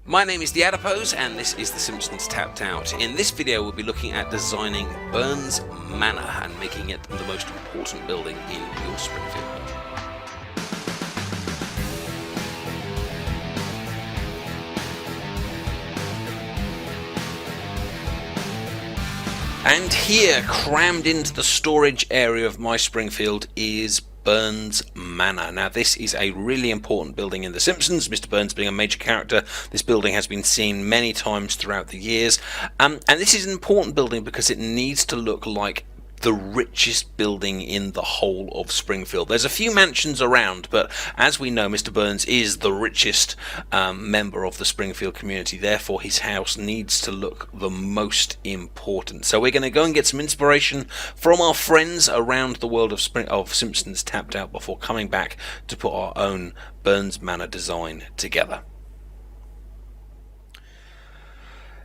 My name is TheAdipose and this is The Simpsons Tapped Out. In this video we'll be looking at designing Burns Manor and making it the most important building in your Springfield. And here, crammed into the storage area of my Springfield, is Burns Manor. Now this is a really important building in The Simpsons, Mr. Burns being a major character. This building has been seen many times throughout the years, and this is an important building because it needs to look like the richest building in the whole of Springfield. There's a few mansions around, but as we know, Mr. Burns is the richest member of the Springfield community. Therefore, his house needs to look the most important. So we're going to go and get some inspiration from our friends around the world of Simpsons Tapped Out before coming back to put our own Burns Manor design together.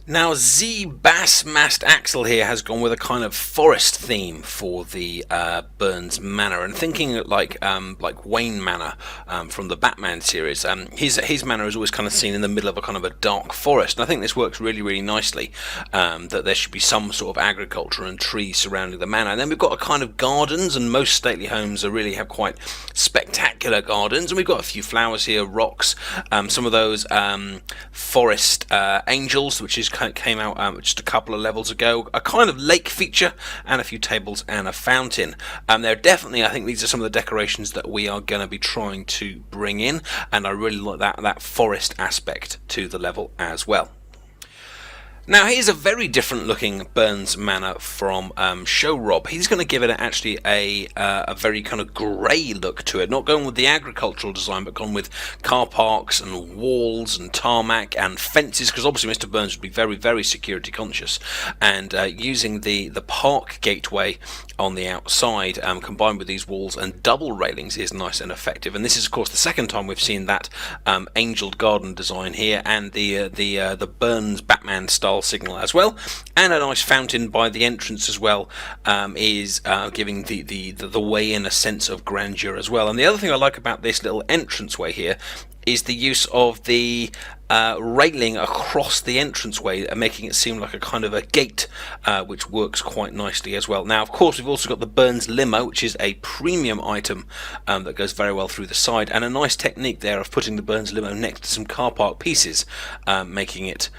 Now, Z Bassmast Axel here has gone with a kind of forest theme for the Burns Manor, and thinking like Wayne Manor from the Batman series. His manor is always kind of seen in the middle of a kind of a dark forest, and I think this works really nicely. That there should be some sort of agriculture and trees surrounding the manor, and then we've got a kind of gardens, and most stately homes really have quite spectacular gardens, and we've got a few flowers here, rocks, some of those forest angels, which came out just a couple of levels ago, a kind of lake feature, and a few tables and a fountain. They're definitely, I think these are some of the decorations that we are going to be trying to bring in, and I really like that forest aspect to the level as well. Now here's a very different looking Burns Manor from Show Rob. He's going to give it actually a very kind of grey look to it, not going with the agricultural design, but gone with car parks and walls and tarmac and fences, because obviously Mr. Burns would be very security conscious, and using the park gateway on the outside combined with these walls and double railings is nice and effective. And this is of course the second time we've seen that angled garden design here, and the Burns Batman style signal as well, and a nice fountain by the entrance as well is giving the way in a sense of grandeur as well. And the other thing I like about this little entranceway here is the use of the railing across the entranceway, making it seem like a kind of a gate, which works quite nicely as well. Now of course we've also got the Burns limo, which is a premium item that goes very well through the side, and a nice technique there of putting the Burns limo next to some car park pieces, making it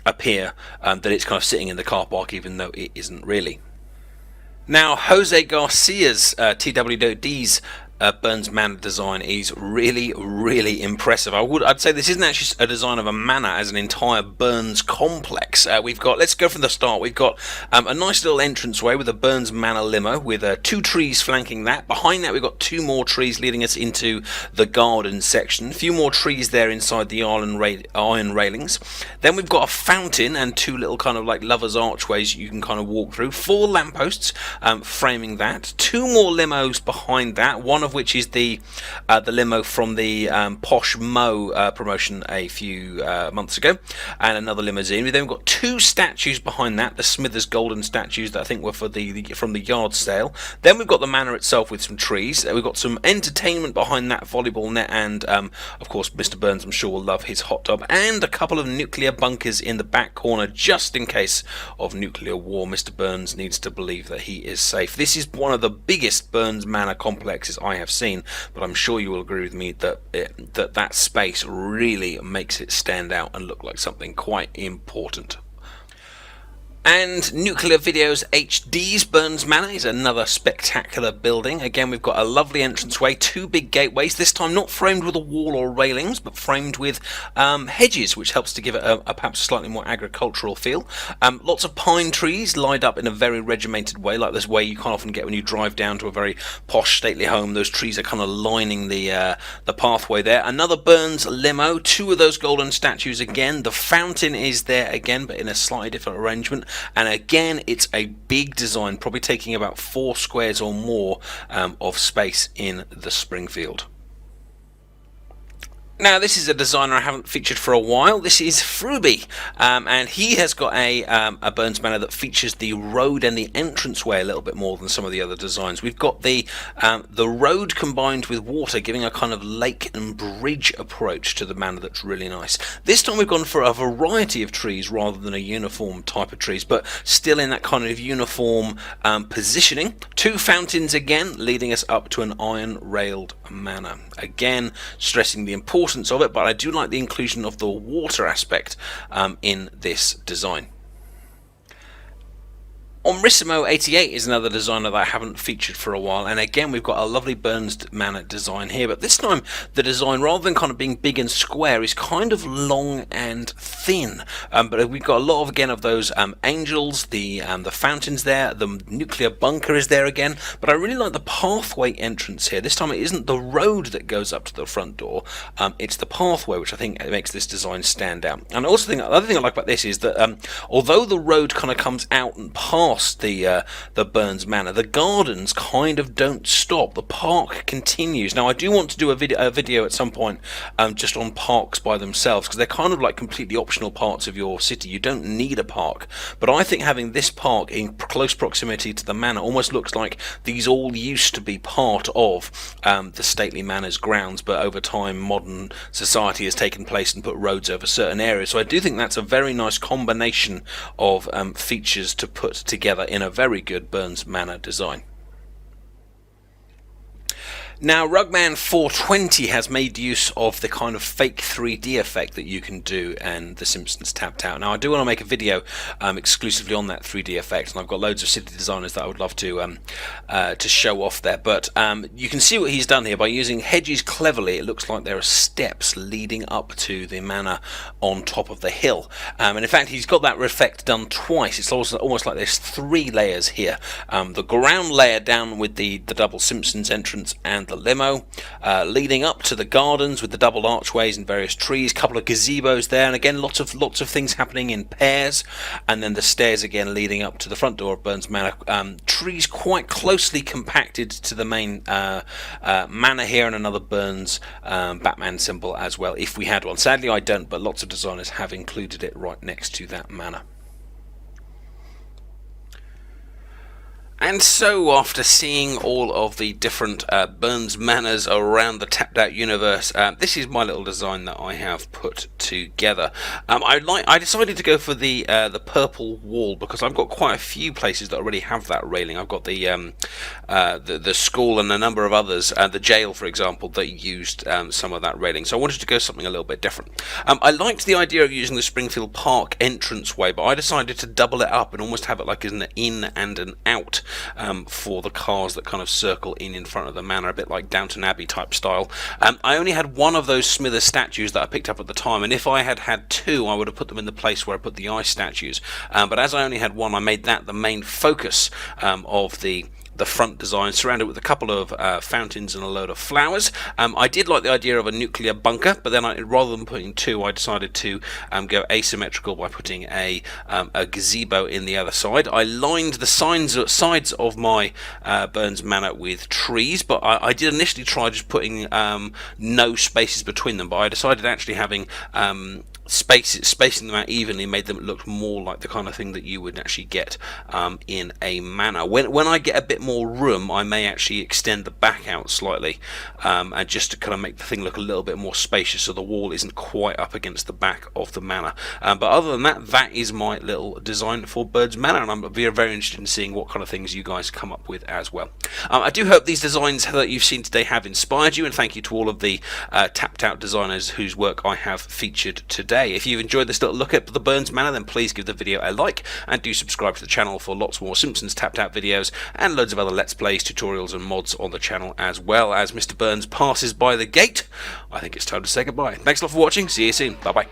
appear that it's kind of sitting in the car park, even though it isn't really. Now Jose Garcia's TWD's Burns Manor design is really impressive. I'd say this isn't actually a design of a manor as an entire Burns complex. Let's go from the start. We've got a nice little entranceway with a Burns Manor limo with two trees flanking that. Behind that we've got two more trees leading us into the garden section. A few more trees there inside the iron railings. Then we've got a fountain and two little kind of like lovers archways you can kind of walk through. 4 lampposts framing that. 2 more limos behind that, one of which is the limo from the Posh Mo promotion a few months ago, and another limousine. We've then got 2 statues behind that, the Smithers golden statues that I think were from the yard sale. Then we've got the manor itself with some trees. We've got some entertainment behind that volleyball net, and of course Mr. Burns, I'm sure, will love his hot tub, and a couple of nuclear bunkers in the back corner just in case of nuclear war. Mr. Burns needs to believe that he is safe. This is one of the biggest Burns Manor complexes I have seen, but I'm sure you will agree with me that that space really makes it stand out and look like something quite important. And Nuclear Videos HD's Burns Manor is another spectacular building. Again, we've got a lovely entranceway, 2 big gateways, this time not framed with a wall or railings, but framed with hedges, which helps to give it a perhaps slightly more agricultural feel. Lots of pine trees lined up in a very regimented way, like this way you can't often get when you drive down to a very posh, stately home. Those trees are kind of lining the pathway there. Another Burns limo, 2 of those golden statues again. The fountain is there again, but in a slightly different arrangement. And again, it's a big design, probably taking about 4 squares or more of space in the Springfield. Now, this is a designer I haven't featured for a while. This is Fruby, and he has got a Burns Manor that features the road and the entranceway a little bit more than some of the other designs. We've got the road combined with water, giving a kind of lake and bridge approach to the manor that's really nice. This time we've gone for a variety of trees rather than a uniform type of trees, but still in that kind of uniform positioning. 2 fountains again, leading us up to an iron-railed manor. Again, stressing the importance of it, but I do like the inclusion of the water aspect in this design. Omrissimo88 is another designer that I haven't featured for a while, and again we've got a lovely Burns Manor design here, but this time the design, rather than kind of being big and square, is kind of long and thin. But we've got a lot of, again, of those angels, the fountains there, the nuclear bunker is there again, but I really like the pathway entrance here. This time it isn't the road that goes up to the front door, it's the pathway, which I think makes this design stand out. And I also think the other thing I like about this is that although the road kind of comes out and past the Burns Manor, the gardens kind of don't stop. The park continues. Now, I do want to do a video at some point just on parks by themselves, because they're kind of like completely optional parts of your city. You don't need a park, but I think having this park in close proximity to the manor almost looks like these all used to be part of the stately manor's grounds, but over time modern society has taken place and put roads over certain areas. So I do think that's a very nice combination of features to put together in a very good Burns Manor design. Now, Rugman420 has made use of the kind of fake 3D effect that you can do and The Simpsons Tapped Out. Now, I do want to make a video exclusively on that 3D effect, and I've got loads of city designers that I would love to show off there. But you can see what he's done here by using hedges cleverly. It looks like there are steps leading up to the manor on top of the hill. And in fact, he's got that effect done twice. It's also almost like there's 3 layers here. The ground layer down with the double Simpsons entrance and the limo, leading up to the gardens with the double archways and various trees, couple of gazebos there, and again lots of things happening in pairs, and then the stairs again leading up to the front door of Burns Manor. Trees quite closely compacted to the main manor here, and another Burns Batman symbol as well, if we had one. Sadly I don't, but lots of designers have included it right next to that manor. And so, after seeing all of the different Burns Manors around the Tapped Out universe, this is my little design that I have put together. I decided to go for the purple wall because I've got quite a few places that already have that railing. I've got the school and a number of others, the jail, for example, that used some of that railing. So I wanted to go something a little bit different. I liked the idea of using the Springfield Park entranceway, but I decided to double it up and almost have it like an in and an out. For the cars that kind of circle in front of the manor, a bit like Downton Abbey type style. I only had one of those Smithers statues that I picked up at the time, and if I had had 2, I would have put them in the place where I put the ice statues. But as I only had 1, I made that the main focus of the front design, surrounded with a couple of fountains and a load of flowers. I did like the idea of a nuclear bunker, but then rather than putting 2, I decided to go asymmetrical by putting a gazebo in the other side. I lined the sides of my Burns Manor with trees, but I did initially try just putting no spaces between them, but I decided actually having spacing them out evenly made them look more like the kind of thing that you would actually get in a manor. When I get a bit more room, I may actually extend the back out slightly, and just to kind of make the thing look a little bit more spacious, so the wall isn't quite up against the back of the manor. But other than that, that is my little design for Burns Manor, and I'm very interested in seeing what kind of things you guys come up with as well. I do hope these designs that you've seen today have inspired you, and thank you to all of the tapped out designers whose work I have featured today. If you've enjoyed this little look at the Burns Manor, then please give the video a like, and do subscribe to the channel for lots more Simpsons Tapped Out videos and loads of other Let's Plays, tutorials and mods on the channel as well. As Mr. Burns passes by the gate, I think it's time to say goodbye. Thanks a lot for watching, see you soon, bye bye.